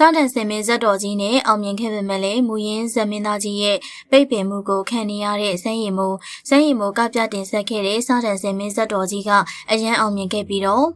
စားတန်စင်မင်းဇက်တော်ကြီးနဲ့အောင်မြင်ခဲ့ပေမဲ့လည်းမူရင်းဇက်မင်းသားကြီးရဲ့ပိတ်ပင်မှုကိုခံနေရတဲ့စမ်းရည်မိုးကပြတင်ဆက်ခဲ့တဲ့စားတန်စင်မင်းဇက်တော်ကြီးကအရန်အောင်မြင်ခဲ့ပြီးတော့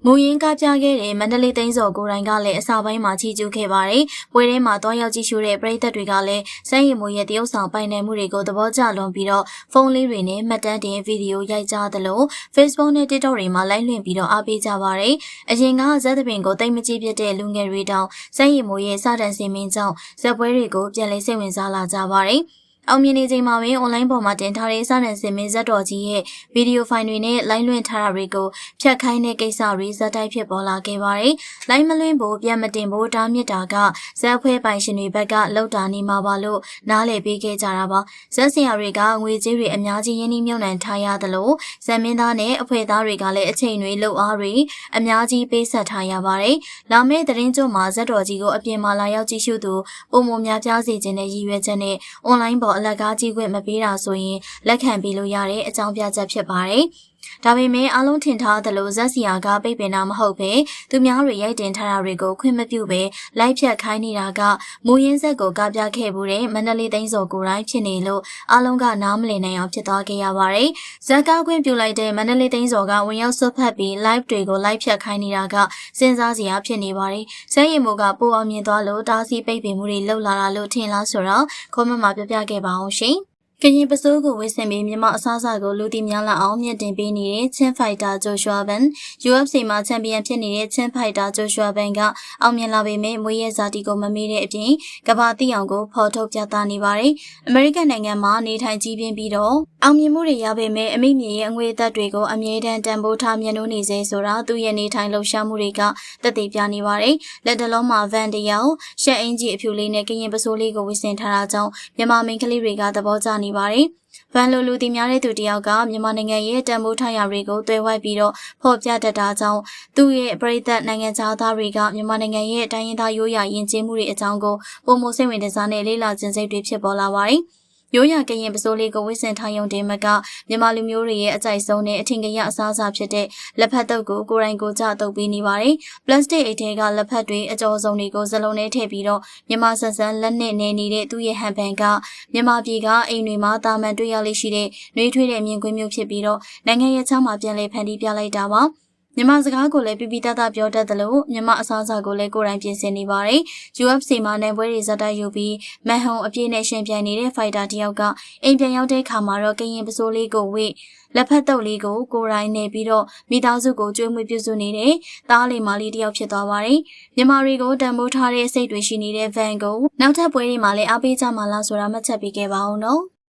မူရင်းကပြခဲ့တဲ့မန္တလေးသိန်းစော်ကိုယ်တိုင်ကလည်းအစာပိုင်းမှာချီးကျူးခဲ့ပါတယ်။ပွဲထဲမှာတွားရောက်ကြည့်ရှုတဲ့ပရိသတ်တွေကလည်းစမ်းရည်မိုးရဲ့တရုပ်ဆောင်ပိုင်နိုင်မှုတွေကိုသဘောကျလွန်ပြီးတော့ဖုန်းလေးတွေနဲ့မှတ်တမ်းတင်ဗီဒီယိုရိုက်ကြသလို Facebook နဲ့ TikTok တွေမှာလိုက်လွှင့်ပြီးတော့အားပေးကြပါတယ်။အရင်ကဇက်သပင်ကိုတိတ်မကြည့်ဖြစ်တဲ့လူငယ်တွေတောင်စမ်းရည်မိုးရဲ့စတန်စင်မင်းကြောင့်ဇက်ပွဲတွေကိုပြန်လည်စိတ်ဝင်စားလာကြပါတယ်။အောင်မြင်နေချိန်မှာပဲ online ပေါ်မှာတင်ထားတဲ့စာနယ်ဇင်းမင်းဇက်တော်ကြီးရဲ့ဗီဒီယိုဖိုင်တွေနဲ့လိုင်းလွှင့်ထားတာတွေကိုဖြတ်ခိုင်းတဲ့ကိစ္စတွေဇက်တိုက်ဖြစ်ပေါ်လာခဲ့ပါတယ်။လိုင်းမလွှင့်ဖို့ပြန်မတင်ဖို့တားမြစ်တာကဇက်ဖွဲပိုင်ရှင်တွေဘက်ကလောက်တာနေမှာပါလို့နားလည်ပေးခဲ့ကြတာပါ။ဇက်ဆရာတွေကငွေကြေးတွေအများကြီးရင်းနှီးမြှုပ်နှံထားရသလိုဇက်မင်းသားနဲ့အဖွဲ့သားတွေကလည်းအချိန်တွေလှုပ်အားတွေအများကြီးပေးဆက်ထားရပါတယ်။လာမယ့်သတင်းကြိုမှာဇက်တော်ကြီးကိုအပြင်မှာလာရောက်ကြည့်ရှုသူပုံမများပြားစေခြင်းနဲ့ရည်ရွယ်ချက်နဲ့ online ပေါ်အလကားကြီးခွင့်မပေးတာဆိုရင်လက်ခံပေးလို့ရတဲ့အကြောင်းပြချက်ဖြစ်ပါတယ်။ဒါပေမဲ့အားလုံးထင်ထားသလိုဇက်စီယာကပိတ်ပင်တာမဟုတ်ပဲသူများတွေရိုက်တင်ထားတာတွေကိုခွင့်မပြုပဲလိုက်ဖြတ်ခိုင်းနေတာကမူရင်းဆက်ကိုကပြခဲ့မှုတဲ့မန္တလေးသိန်းစော်ကိုယ်တိုင်ဖြစ်နေလို့အားလုံးကနားမလည်နိုင်အောင်ဖြစ်သွားခဲ့ရပါတယ်။ဇက်ကားခွင့်ပြုလိုက်တဲ့မန္တလေးသိန်းစော်ကဝင်ရောက်ဆွတ်ဖက်ပြီး live တွေကိုလိုက်ဖြတ်ခိုင်းနေတာကစဉ်းစားစရာဖြစ်နေပါတယ်။ဇက်ရီမိုကပိုအောင်မြင်သွားလို့တားဆီးပိတ်ပင်မှုတွေလှုပ်လာတာလို့ထင်လားဆိုတော့commentမှာပြောပြခဲ့ပါအောင်ရှင်။ကရင်ပစိုးကိုဝစ်ဆင်ပြီးမြန်မာအစားအစာကိုလူတီများလာအောင်မြင့်တင်ပေးနေတဲ့ချင်းဖိုက်တာဂျိုရှွာဘန် UFC မှာချန်ပီယံဖြစ်နေတဲ့ချင်းဖိုက်တာဂျိုရှွာဘန်ကအောင်မြင်လာပေမဲ့မွေးရဲဇာတိကိုမမေ့တဲ့အပြင်ကမ္ဘာသိအောင်ကိုဖော်ထုတ်ပြသနေပါတယ်။အမေရိကန်နိုင်ငံမှာနေထိုင်ကြီးပြင်းပြီးတော့အောင်မြင်မှုတွေရပေမဲ့အမိမြေရဲ့အငွေအသက်တွေကိုအမြဲတမ်းတန်ဖိုးထားမြင်လို့နေစေဆိုတာသူ့ရဲ့နေထိုင်လှုပ်ရှားမှုတွေကသက်သေပြနေပါတယ်။လက်တလုံးမှာဗန်တယောက်ရှက်အင်ကြီးအဖြူလေးနဲ့ကရင်ပစိုးလေးကိုဝစ်ဆင်ထားတာကြောင့်မြန်မာမိန်းကလေးတွေကသဘောကျနေပါတယ်။ဗန်လိုလူတီများတဲ့သူတယောက်ကမြန်မာနိုင်ငံရဲ့တန်ဖိုးထားရာတွေကိုသွဲဝိုက်ပြီးတော့ဖော်ပြတတ်တာကြောင့်သူ့ရဲ့ပရိသတ်နိုင်ငံသားတွေကမြန်မာနိုင်ငံရဲ့တိုင်းရင်းသားရိုးရာယဉ်ကျေးမှုတွေအကြောင်းကိုပုံမစိတ်ဝင်စားနဲ့လေ့လာခြင်းစိတ်တွေဖြစ်ပေါ်လာပါတယ်။ရိုးရာကရင်ပစိုးလေးကိုဝစ်ဆင်ထားရုံတင်မကမြန်မာလူမျိုးတွေရဲ့အကြိုက်ဆုံးနဲ့အထင်ကရအစားအစာဖြစ်တဲ့လက်ဖက်တုပ်ကိုကိုယ်တိုင်ကိုကြတုပ်ပေးနေပါတယ်။ပလတ်စတစ်အိတ်ထဲကလက်ဖက်တွေအကျော်စုံတွေကိုစလုံးနဲ့ထည့်ပြီးတော့မြန်မာဆန်ဆန်လက်နဲ့နေနေတဲ့သူ့ရဲ့ဟန်ပန်ကမြန်မာပြည်ကအိမ်တွေမှာတာမန်တွေ့ရလိမ့်ရှိတဲ့နှွေးထွေးတဲ့မြင်ကွင်းမျိုးဖြစ်ပြီးတော့နိုင်ငံရဲ့ချမ်းမှာပြန်လည်ဖန်တီးပြလိုက်တာပါ။မြန်မာစကားကိုလည်းပြပြတတ်ပြောတတ်တယ်လို့မြန်မာအစားအစာကိုလည်းကိုယ်တိုင်ပြင်ဆင်နေပါတယ်။ UFC မှာနိုင်ပွဲတွေဇက်တိုက်ယူပြီးမန်ဟုံအပြည့်နဲ့ရှင်ပြိုင်နေတဲ့ဖိုက်တာတယောက်ကအိမ်ပြန်ရောက်တဲ့ခါမှာတော့ကရင်ပစိုးလေးကိုဝိလက်ဖက်တုပ်လေးကိုကိုယ်တိုင်နေပြီးတော့မိသားစုကိုကြွေးမွေးပြုစုနေတဲ့သားလေးမလေးတယောက်ဖြစ်သွားပါတယ်။မြန်မာတွေကိုတန်ဖိုးထားတဲ့စိတ်တွေရှိနေတဲ့ဗန်ကိုနောက်ထပ်ပွဲတွေမှာလည်းအားပေးကြမှာလားဆိုတာမှတ်ချက်ပေးခဲ့ပါဦးနော်။